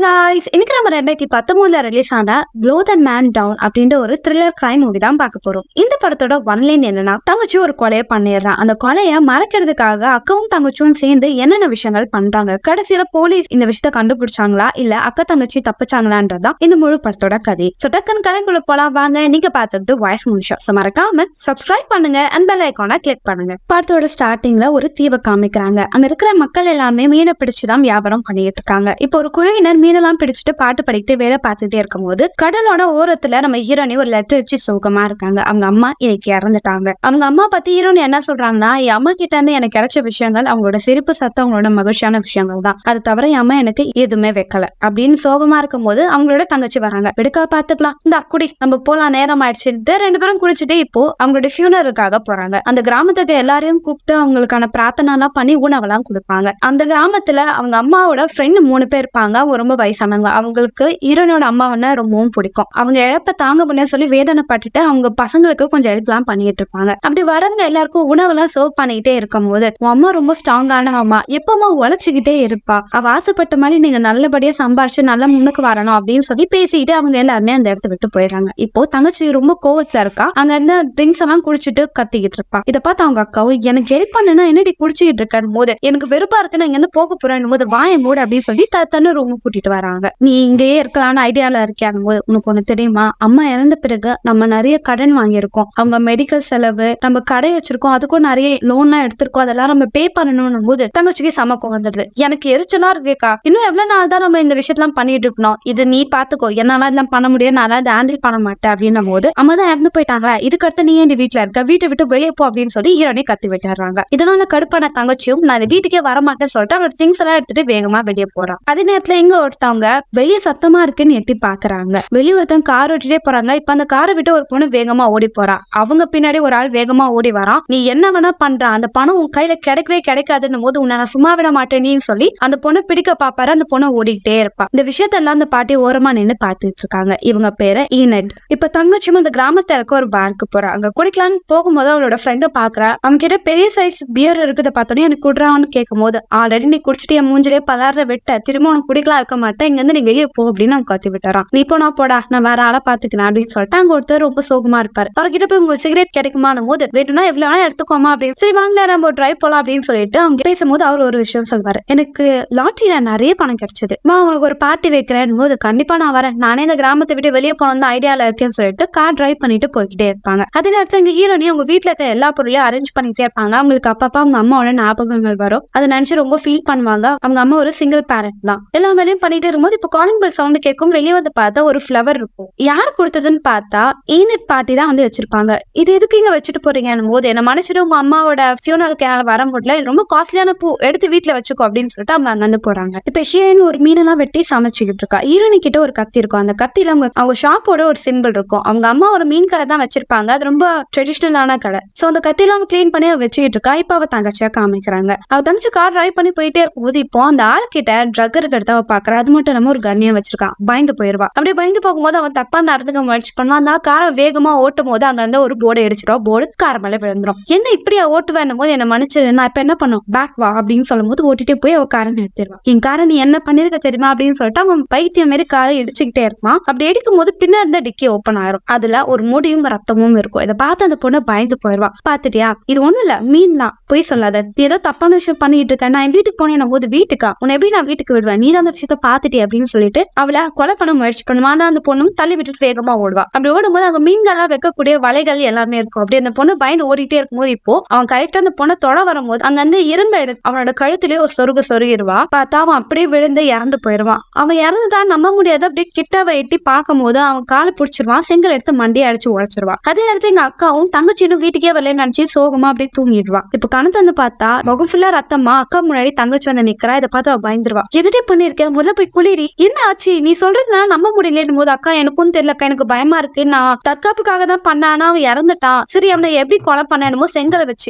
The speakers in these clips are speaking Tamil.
guys, இன்னைக்கு நம்ம 2019 ரிலீஸ் ஆன ப்ளோ த மேன் டவுன் அப்படின்ற ஒரு த்ரில்லர் கிரைம் மூவி தான் பார்க்க போறோம். இந்த படத்தோட ஒன்லைன் என்னன்னா, தங்கச்சி ஒரு கொலையை பண்ணிடுறான். அந்த கொலையை மறைக்கிறதுக்காக அக்காவும் தங்கச்சியும் சேர்ந்து என்னென்ன விஷயங்கள் பண்றாங்க, கடைசியில போலீஸ் இந்த விஷயத்த கண்டுபிடிச்சாங்களா இல்ல அக்கா தங்கச்சி தப்பிச்சாங்களான்றதான் இந்த முழு படத்தோட கதை. டக்குன்னு கதைக்குள்ள போலாம் வாங்க. நீங்க பார்த்தது வாய்ஸ் மூவிஷா. மறக்காம சப்ஸ்கிரைப் பண்ணுங்க அண்ட் பெல் ஐகானை கிளிக் பண்ணுங்க. படத்தோட ஸ்டார்டிங்ல ஒரு தீவை காமிக்கிறாங்க. அங்க இருக்கிற மக்கள் எல்லாமே மீனை பிடிச்சுதான் வியாபாரம் பண்ணிட்டு இருக்காங்க. இப்போ ஒரு குழுவினர் மீனெல்லாம் பிடிச்சிட்டு பாட்டு படிக்கிட்டு வேலை பார்த்துட்டே இருக்கும் போது கடலோட ஓரத்துல நம்ம ஹீரோனி ஒரு லெட்டர் வச்சு சோகமா இருக்காங்க. அவங்க அம்மா இன்னைக்கு இறந்துட்டாங்க. அவங்க அம்மா பத்தி ஹீரோனி என்ன சொல்றாங்கன்னா, என் அம்மா கிட்ட இருந்து எனக்கு கிடைச்ச விஷயங்கள் அவங்களோட சிரிப்பு சத்தம், அவங்களோட மகிழ்ச்சியான விஷயங்கள் தான். அது தவிர என் அம்மா எனக்கு எதுவுமே வைக்கல அப்படின்னு சோகமா இருக்கும் போது அவங்களோட தங்கச்சி வராங்க. விடுக்கா பாத்துக்கலாம், இந்த அக்குடி நம்ம போலாம், நேரம் ஆயிடுச்சு. ரெண்டு பேரும் குடிச்சிட்டு இப்போ அவங்களோட ஃபியூனருக்காக போறாங்க. அந்த கிராமத்துக்கு எல்லாரையும் கூப்பிட்டு அவங்களுக்கான பிரார்த்தனை எல்லாம் பண்ணி உணவெல்லாம் கொடுப்பாங்க. அந்த கிராமத்துல அவங்க அம்மாவோட ஃப்ரெண்டு 3 பேர் இருப்பாங்க. அவங்க ரொம்ப வயசானவங்க. அவங்களுக்கு ஹீரோனோட அம்மாவன்னா ரொம்பவும் பிடிக்கும். அவங்க இழப்ப தாங்க முடியாது சொல்லி வேதனைப்பட்டுட்டு அவங்க பசங்களுக்கு கொஞ்சம் ஹெல்ப் எல்லாம் பண்ணிட்டு இருப்பாங்க. அப்படி வரவங்க எல்லாருக்கும் உணவெல்லாம் சர்வ் பண்ணிக்கிட்டே இருக்கும் போது, உன் அம்மா ரொம்ப ஸ்ட்ராங்கான அம்மா, எப்பமா உழைச்சுக்கிட்டே இருப்பா, அவ ஆசைப்பட்ட மாதிரி நீங்க நல்லபடியா சம்பாரிச்சு நல்ல முன்னுக்கு வரணும் அப்படின்னு சொல்லி பேசிட்டு அவங்க எல்லாருமே அந்த இடத்த விட்டு போயிடுறாங்க. இப்போ தங்கச்சி ரொம்ப கோவத்துல இருக்கா. அங்க இருந்து ட்ரிங்க்ஸ் எல்லாம் குடிச்சிட்டு கத்திக்கிட்டு இருப்பா. இதை பார்த்து அவங்க அக்காவும், எனக்கு ஹெல்ப் பண்ணுன்னா என்னடி குடிச்சுக்கிட்டு இருக்கணும் போது எனக்கு வெறுப்பா இருக்குன்னு இங்க இருந்து போக போறேன் போது வாய மூடு அப்படின்னு சொல்லி தன்னு ரூம் கூட்டிட்டு வராங்க. நீ இங்கேயே இருக்கலாம்னு ஐடியால இருக்கான் போது, உனக்கு ஒண்ணு தெரியுமா, அம்மா இறந்த பிறகு நம்ம நிறைய கடன் வாங்கியிருக்கோம். அவங்க மெடிக்கல் செலவு, நம்ம கடை வச்சிருக்கோம், அதுக்கும் நிறைய லோன் எல்லாம் எடுத்திருக்கோம், அதெல்லாம் நம்ம பே பண்ணணும் போது தங்கச்சிக்கு சமக்கம் வந்துடுது. எனக்கு எரிச்சலா இருக்கேக்கா, இன்னும் எவ்வளவு நாள் தான் நம்ம இந்த விஷயத்தெல்லாம் பண்ணிட்டு இருக்கணும், இது நீ பாத்துக்கோ, என்னால இதெல்லாம் பண்ண முடியாது, நான் இதை ஹேண்டில் பண்ண மாட்டேன் அப்படின்னும் போது, அம்மா தான் இறந்து போயிட்டாங்களா, இதுக்கு அடுத்து நீ இந்த வீட்டுல இருக்க, வீட்டை விட்டு வெளியே போ அப்படின்னு சொல்லி ஹீரோனே கத்தி விட்டுறாங்க. இதனால கடுப்பான தங்கச்சியும் நான் இந்த வீட்டுக்கே வரமாட்டேன்னு சொல்லிட்டு அவங்க திங்ஸ் எல்லாம் எடுத்துட்டு வேகமா வெளியே போறான். அதே நேரத்துல எங்க ஒருத்தவங்க வெளியே சத்தமா இருக்குன்னு எட்டி பாக்குறாங்க. வெளியே ஒருத்தவங்க கார் ஓட்டிட்டே போறாங்க. இப்ப அந்த காரை விட்டு ஒரு பொண்ணு வேகமா ஓடி போறா. அவங்க பின்னாடி ஒரு ஆள் வேகமா ஓடி வரான். நீ என்ன வேணா பண்ற, அந்த பணம் உன் கையில கிடைக்கவே கிடைக்காதுன்னு போது உன்னை நான் சும்மா விட மாட்டேன்னு சொல்லி அந்த பொண்ணை பிடிக்க பாப்பாரு. அந்த பொண்ணை ஓடிக்கிட்டே இருப்பா. இந்த விஷயத்தெல்லாம் அந்த பாட்டி ஓரமா நின்று பாத்துட்டு இருக்காங்க. இவங்க பேரு ஈனட். இப்ப தங்கச்சியும் அந்த கிராமத்துல இருக்க ஒரு பார்க்கு போறா. அங்க குடிக்கலான்னு போகும்போது அவளோட ஃப்ரெண்ட பாக்குறா. அவங்க கிட்ட பெரிய சைஸ் பியர் இருக்குத பார்த்தோன்னே எனக்கு குடுறான்னு கேட்கும் போது, ஆல்ரெடி நீ குடிச்சிட்டு என் மூஞ்சிலே பலார விட்ட, திரும்ப உனக்கு குடிக்கலாம் இருக்க மாட்டேன், இங்க இருந்து நீ வெளியே போ அப்படின்னு அவங்க கத்தி விட்டுறான். நீ போனா போடா, நான் வேற ஆளா பாத்துக்கிறேன் அப்படின்னு சொல்லிட்டு அங்க ஒருத்தர் ரொம்ப சோகமா இருப்பாரு. அவர்கிட்ட போய் உங்களுக்கு சிகரெட் கிடைக்குமானும் போது, வேணும்னா எவ்வளவு வேணா எடுத்துக்கோமா அப்படின்னு, சரி வாங்கல நம்ம ட்ரை போலாம் அப்படின்னு சொல்லிட்டு அவங்க பேசும்போது அவர் ஒரு விஷயம் சொல்வாரு, எனக்கு லாட்டரியில நிறைய பணம் கிடைச்சது, உங்களுக்கு ஒரு பார்ட்டி வைக்கிறேன் போது கண்டிப்பா நான் வரேன், நானே இந்த கிராமத்தை விட்டு வெளியே போனோம் தான் ஐடியால இருக்கேன்னு சொல்லிட்டு கார் டிரைவ் பண்ணிட்டு போய்கிட்டே இருப்பாங்க. அதே நேரத்துல எங்க ஹீரோனி அவங்க வீட்டுல இருக்க எல்லா பொருளையும் அரேஞ்ச் பண்ணிட்டே இருப்பாங்க. அவங்களுக்கு அப்பப்பா அவங்க அம்மாவோட ஞாபகங்கள் வரும். அதை நினைச்சு ரொம்ப ஃபீல் பண்ணுவாங்க. அவங்க அம்மா ஒரு சிங்கிள் பேரண்ட் தான். எல்லா வேலையும் பண்ணிட்டு இருக்கும்போது இப்போ காலிங் பெல் சவுண்ட் கேட்கும். வெளியே வந்து பார்த்தா ஒரு ஃபிளவர் இருக்கும். யார் கொடுத்ததுன்னு பார்த்தா ஈனட் பாட்டி தான் வந்து வச்சிருப்பாங்க. இது எதுக்கு இங்க வச்சுட்டு போறீங்கன்னு போது, என்ன மனுஷரு உங்க அம்மாவோட ஃபியூனலுக்கு என்னால வர முடியல, இது ரொம்ப காஸ்ட்லியான பூ, எடுத்து வீட்டுல வச்சுக்கோ அப்படின்னு சொல்லிட்டு அவங்க அங்க இருந்து போறாங்க. இப்ப ஹீரோயின் ஒரு மீனெல்லாம் வெட்டி சமைச்சுக்கிட்டு இருக்கா. ஹீரோனி கிட்ட ஒரு கத்தி இருக்கும். அந்த கத்தியில அவங்க ஷாப்போட ஒரு சிம்பிள் இருக்கும். அவங்க அம்மா ஒரு மீன் கடை தான் வச்சிருப்பாங்க. அது ரொம்ப ட்ரெடிஷனலான கடை. சோ அந்த கத்தியில அவங்க கிளீன் பண்ணி வச்சுக்கிட்டு இருக்கா. இப்ப அவ தங்கச்சியா காமிக்கிறாங்க. அவ தங்கச்சி கார் டிரைவ் பண்ணி போயிட்டே இருக்கும்போது இப்போ அந்த ஆள் கிட்ட ட்ரக் இருக்கிறத அவ பாக்குறா. அது மட்டும் நம்ம ஒரு கண்ணியம் வச்சிருக்கான். பயந்து போயிருவா. அப்படியே பயந்து போகும்போது அவன் தப்பா நடந்துக்க முயற்சி பண்ணுவான். அதனால காரை வேகமா ஓட்டும் போது அங்க இருந்து ஒரு போர்டை எரிச்சிடும். போர்டு கார் மேல விழுந்துரும். என்ன இப்படியா ஓட்டுவேன் போது, என்ன மன்னிச்சிரு, நான் இப்ப என்ன பண்ணும், பேக் வா அப்படின்னு சொல்லும் போது ஓட்டிட்டே போய் அவ காரை நிறுத்திடுவான். என் காரை நீ என்ன பண்ணிருக்க தெரியுமா அப்படின்னு சொல்லிட்டு அவன் பைத்தியம் மாரி காரை இடிச்சுக்கிட்டே இருப்பான். அப்படி எடுக்கும் போது பின்ன இருந்த டிக்கி ஓப்பன் ஆயிரும். அதுல ஒரு முடியும் ரத்தமும் இருக்கும். இதை பார்த்து அந்த பொண்ணு பயந்து போயிடுவா. பாத்துட்டியா, இது ஒண்ணும் இல்ல, மீன் தான், போய் சொல்லாத, நீ ஏதோ தப்பான விஷயம் பண்ணிட்டு இருக்க, நான் என் வீட்டுக்கு போனேன் போது, வீட்டுக்கா, உன்னை எப்படி நான் வீட்டுக்கு விடுவேன், நீ தான் அந்த விஷயத்த பாத்துட்டே அப்படின்னு சொல்லிட்டு அவளை கொலை பண்ண முயற்சி பண்ணுவான். ஆனா அந்த பொண்ணும் தள்ளி விட்டுட்டு வேகமா ஓடுவா. அப்படி ஓடும்போது அங்க மீன்களா வைக்கக்கூடிய வலைகள் எல்லாமே இருக்கும். அப்படி அந்த பொண்ணு பயந்து ஓடிட்டே இருக்கும்போது இப்போ அவன் கரெக்டா அந்த பொண்ணை தொட வரும்போது அங்க வந்து இரும்பு எடுத்து அவனோட கழுத்திலே ஒரு சொருகிடுவா. பார்த்தா அவன் அப்படியே விழுந்து இறந்து போயிடுவான். அவன் இறந்துதான் நம்ப முடியாது. அப்படியே கிட்ட வெட்டி பார்க்கும் போது அவன் காலை பிடிச்சிருவான். செங்கல் எடுத்து மண்டியை அடிச்சு உழைச்சிருவான். அதே நேரத்துல எங்க அக்காவும் தங்கச்சியும் வீட்டுக்கே வரல நினைச்சு சோகமா அப்படியே தூங்கிடுவான். இப்ப கணத்து வந்து பார்த்தா முகம் ஃபுல்லா ரத்தமா அக்கா முன்னாடி தங்கச்சி வந்து நிக்கிறா. இதை பார்த்து அவ பயந்துருவா. எதுட்டே பண்ணிருக்கேன், முதல்ல போய் குளிரி, என்ன ஆச்சு, நீ சொல்றதுனால நம்ப முடியலன்னு போது, அக்கா எனக்கும் தெரியல அக்கா, எனக்கு பயமா இருக்கு, நான் தற்காப்புக்காக தான் பண்ணானா, அவன் இறந்துட்டான், சரி அவனை எப்படி கொலை பண்ணணுமோ செங்கலை வச்சு,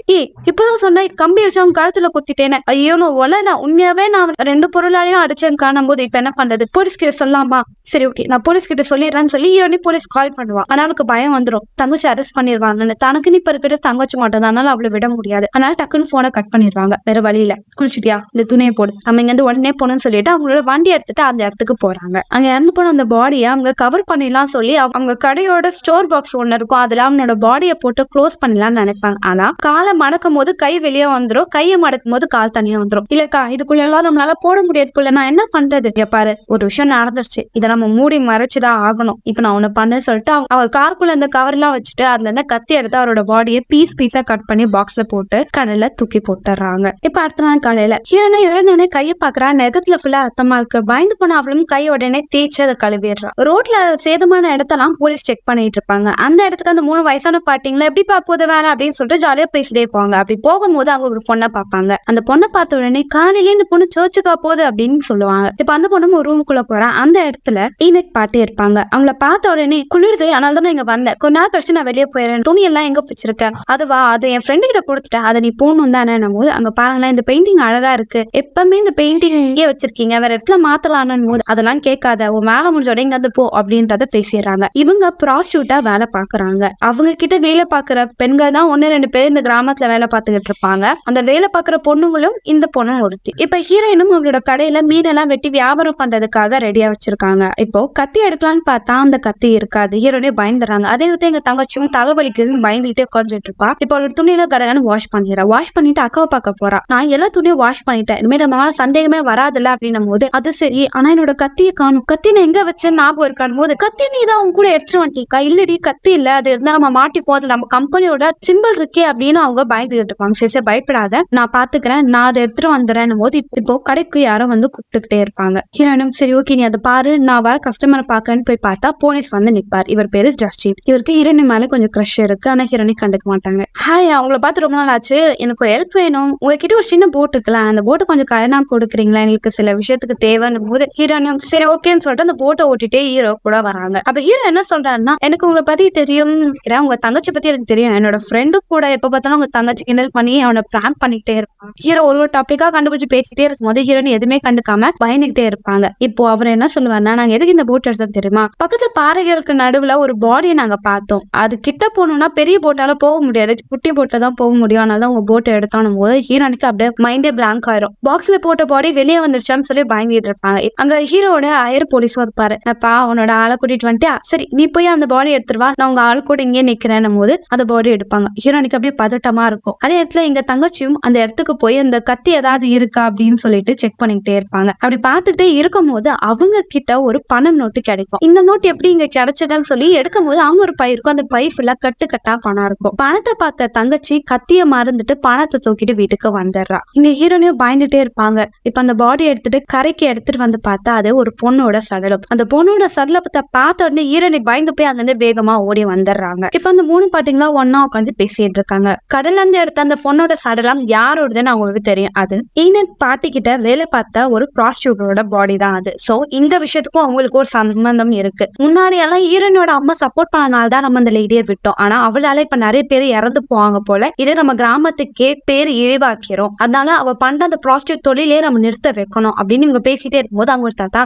இப்பதான் சொன்ன கம்பி வச்சு அவன் கழுத்துல குத்திட்டேன்னு, ஐயோ நான் ஒலனா, உண்மையாவே நான் 2 பொருளாலையும் அடிச்சேன் காணும் போது இப்ப என்ன பண்றது, போலீஸ் கிட்ட சொல்லாமா, சரி ஓகே நான் போலீஸ் கிட்ட சொல்லிடுறேன்னு சொல்லி ஹீரோனி போலீஸ் கால் பண்ணுவான். ஆனா அவனுக்கு பயம் வந்துடும், தங்கச்சி அரெஸ்ட் பண்ணிடுவாங்கன்னு. தனக்கு இப்ப இருக்கிற தங்கச்சி மட்டும் தான், அதனால அவளை விட முடியாது. அதனால டக்குன்னு போனை கட் பண்ணிடுவாங்க. வேற வழியில, குளிச்சுட்டியா, இந்த துணியை போடு, நம்ம இங்க இருந்து உடனே போகணும்னு சொல்லிட்டு அவங்களோட வண்டி எடுத்துட்டு அந்த இடத்துக்கு போறாங்க. அங்க இறந்து போன அந்த பாடியை அவங்க கவர் பண்ணிடலாம் சொல்லி அவங்க கடையோட ஸ்டோர் பாக்ஸ் ஒண்ணு இருக்கும், அதுல அவனோட பாடியை போட்டு க்ளோஸ் பண்ணலாம்னு நினைப்பாங்க. ஆனா காலை மடக்கும் போது கை வெளியே வந்துடும், கையை மடக்கும் போது கால் தனியா வந்துடும். இல்லக்கா இதுக்குள்ள எல்லாம் நம்மளால போட முடியாது போல, நான் என்ன பண்றது? பாரு, ஒரு விஷயம் நடந்துருச்சு, இதை நம்ம மூடி மறைச்சுதான் ஆகணும், இப்ப நான் ஒண்ணு பண்ண சொல்லிட்டு அவங்க காருக்குள்ள அந்த கவர் எல்லாம் வச்சுட்டு அதுல இருந்து கத்தி எடுத்து அவரோட பாடியை பீஸா கட் பண்ணி பாக்ஸ்ல போட்டு கடல்ல தூக்கி போட்டுறாங்க. இப்ப அடுத்த நாள் காலையில ஹீரோனை இழந்தோடனே கையை பாக்குறா, நெகத்துல ஃபுல்லா ரத்தமா இருக்கு. பயந்து போன அவளும் கை உடனே தேய்ச்சி அதை கழுவிடுறா. ரோட்ல சேதமான இடத்தெல்லாம் போலீஸ் செக் பண்ணிட்டு இருப்பாங்க. அந்த இடத்துக்கு அந்த 3 வயசான பாட்டிங்களா எப்படி பாப்போது வேலை அப்படின்னு சொல்லிட்டு ஜாலியா பேசிட்டே போவாங்க. அப்படி போகும்போது அவங்க ஒரு பொண்ணை பார்ப்பாங்க. அந்த பொண்ணை பார்த்த உடனே காலையில இந்த பொண்ணு சர்ச்சுக்கா போகுது அப்படின்னு சொல்லுவாங்க. இப்ப அந்த பொண்ணும் ஒரு ரூமுக்குள்ள போறா. அந்த இடத்துல ஈனட் பாட்டி இருப்பாங்க. அவங்கள பார்த்த உடனே குளிர்து, அதனால தான் இங்க வந்தேன், கொஞ்ச நாள் கழிச்சு நான் வெளியே போயிடுறேன், துணி எல்லாம் எங்க பிடிச்சிருக்கேன், அதுவா அது என் ஃப்ரெண்டு கிட்ட கொடுத்துட்டேன், அதை நீ போகணும் தானே போது அங்க பாருங்களேன் இந்த பெயிண்டிங் அழகா இருக்கு, எப்பவுமே இந்த பெயிண்டிங் இங்கே வச்சிருக்கீங்க, வேற இடத்துல மாத்தலான்னு போது அதெல்லாம் கேட்காத, உன் மேல முடிஞ்சோட இங்க வந்து போ அப்படின்றத பேசிடுறாங்க. இவங்க ப்ராஸ்டியூட்டா வேலை பாக்குறாங்க. அவங்க கிட்ட வேலை பாக்குற பெண்கள் தான் 1-2 பேர் இந்த கிராமத்துல வேலை பார்த்துக்கிட்டு இருப்பாங்க. அந்த வேலை பாக்குற பொண்ணுங்களும் இந்த பொண்ணும் ஒருத்தி. இப்ப ஹீரோயினும் அவங்களோட கடையில மீனெல்லாம் வெட்டி வியாபாரம் பண்றதுக்காக ரெடியா வச்சிருக்காங்க. இப்போ கத்தி எடுக்கலான்னு பார்த்தா அந்த கத்தி இருக்காது. ஹீரோனே பயந்துறாங்க. அதே நேரத்தில் எங்க தங்கச்சியும் தலைவலிக்குதுன்னு பயந்துகிட்டே உட்காந்துட்டு இருப்பா. இப்போ அவளோட துணியில கடகன்னு வாஷ் பண்ணிடுறா. வாஷ் பண்ணிட்டு அக்காவை பார்க்க போறா. நான் எல்லா துணியும் வாஷ் பண்ணிட்டேன், இனிமேல் நம்ம சந்தேகமே வராதுல்ல அப்படின்னும் போது அது சரி, ஆனா என்னோட கத்தியை காணும், கத்தி நான் எங்க வச்சேன் ஞாபகம் இருக்கான் போது கத்தி நீ தான் உங்க கூட எடுத்துட்டு வந்துட்டீக்கா, இல்லடி கத்தி இல்ல, அது இருந்தா நம்ம மாட்டிப்போம், அது நம்ம கம்பெனியோட சிம்பிள் இருக்கே அப்படின்னு அவங்க பயந்துகிட்டு இருப்பாங்க. சரி பயப்படாத, நான் பாத்துக்கிறேன், நான் அதை எடுத்துட்டு வந்துடுறேன் போது இப்போ கடைக்கு யாரோ வந்து கூப்பிட்டுக்கிட்டே இருப்பாங்க. ஹீரோயினும் சரி ஓகே நீ அதை பாரு, நான் வர கஸ்டமரை பாக்குறேன்னு போய் பார்த்தா போலீஸ் வந்து நிப்பார். இவர் பேரு ஜஸ்டின். இவருக்கு ஹீரோயின் மேல கொஞ்சம் க்ரஷ் இருக்கு, ஆனா ஹீரோயினை கண்டுக்க மாட்டாங்க. ஹாய், அவங்கள பார்த்து ரொம்ப நாள் ஆச்சு, எனக்கு ஒரு ஹெல்ப் வேணும், உங்ககிட்ட ஒரு சின்ன போட் இருக்கலாம், அந்த போட்டை கொஞ்சம் கடனா கொடுக்குறீங்களா, எங்களுக்கு சில விஷயத்துக்கு தேவைன்னு போது ஹீரோயினும் சரி ஓகேன்னு சொல்லிட்டு அந்த போட்டை ஓட்டிட்டே ஹீரோ கூட வராங்க. அப்ப ஹீரோ என்ன சொல்றாருன்னா, எனக்கு உங்களை பத்தி தெரியும், உங்க தங்கச்சி பத்தி எனக்கு தெரியும், என்னோட ஃப்ரெண்டு கூட எப்ப பார்த்தாலும் உங்க தங்கச்சி கிண்டல் பண்ணி அவனை பிராங்க் பண்ணிக்கிட்டே இருப்பான். ஹீரோ ஒரு டாபிக்கா கண்டுபிடிச்சு பேசிட்டே இருக்கும் போது ஹீரோயின் எதுவுமே கண்டுக்காம பயந்துகிட்டே இருப்பாங்க. இப்போ அவர் என்ன சொல்லுவாருன்னா, நாங்க எதுக்கு இந்த போட் எடுத்தோம் தெரியுமா, பக்கத்துல பாறைகளுக்கு நடுவுல ஒரு பாடியை நாங்க பார்த்தோம், அது கிட்ட போகணும்னா பெரிய போட்டால போக முடியாது, குட்டி போட்ல தான் போக முடியும், அதனால உங்க போட்டை எடுத்தோம் போது ஹீரோனுக்கு அப்படியே மைண்டே பிளாங்க் ஆயிரும். பாக்ஸ்ல போட்ட பாடி வெளியே வந்துருச்சான்னு சொல்லி பயந்துட்டு இருப்பாங்க. அங்க ஹீரோட அயர் போலீஸ் இருப்பாரு. அப்பா உன்னோட ஆளை கூட்டிட்டு வந்துட்டு சரி நீ போய் அந்த பாடி எடுத்துருவா, நான் உங்க ஆள் கூட இங்கே நிக்கிறேன் போது அந்த பாடி எடுப்பாங்க. ஹீரோனுக்கு அப்படியே பதட்டமா இருக்கும். அதே இடத்துல எங்க தங்கச்சியும் அந்த இடத்துக்கு போய் அந்த கத்தி ஏதாவது இருக்கா அப்படின்னு சொல்லிட்டு செக் பண்ணிக்கிட்டே இருப்பாங்க. அப்படி பார்த்துட்டே இருக்கும் போது அவங்க கிட்ட ஒரு பணம் நோட்டு கிடைக்கும். இந்த நோட்டு எப்படி இங்க கிடைச்சதுன்னு சொல்லி எடுக்கும் போது அவங்க ஒரு பை இருக்கும், அந்த பை ஃபுல்லா கட்டா பணம் இருக்கும். பணத்தை பார்த்த தங்கச்சி கத்திய மறந்துட்டு பணத்தை தூக்கிட்டு வீட்டுக்கு வந்துடுறா. இங்க ஹீரோனையும் பயந்துட்டே இருப்பாங்க. இப்ப அந்த பாடி எடுத்துட்டு கரைக்கு எடுத்துட்டு வந்து பார்த்தா அது ஒரு பொண்ணோட சடலம். அந்த பொண்ணோட சடலத்தை பார்த்த உடனே ஹீரோனை பயந்து போய் அங்கிருந்து வேகமா ஓடி வந்துடுறாங்க. இப்ப அந்த 3 பாட்டிங்களா ஒன்னா உட்காந்து பேசிட்டு இருக்காங்க. கடல்ல இருந்து எடுத்த அந்த பொண்ணோட சடலம் யாரோடதுன்னு அவங்களுக்கு தெரியும். அது ஈனட் பாட்டி கிட்ட வேலை பார்த்த ஒரு ப்ராஸ்டியூட்டோட பாடி தான் அது. சோ இந்த விஷயத்துக்கும் அவங்களுக்கு ஒரு சம்பந்தம் இருக்கு. முன்னாடி எல்லாம் ஹீரோனோட அம்மா சப்போர்ட் பண்ணனால்தான் நம்ம அந்த லேடியை விட்டோம், ஆனா அவளால இப்ப நிறைய பேர் இறந்து போவாங்க போல, இதே நம்ம கிராமத்துக்கே பேர் இழிவாக்கிறோம், அதனால அவ பண்ற அந்த ப்ராஸ்டியூட் தொழிலே நம்ம நிறுத்த வைக்கணும் அப்படின்னு இவங்க பேசிட்டே இருக்கும்போது அவங்க ஒரு தாத்தா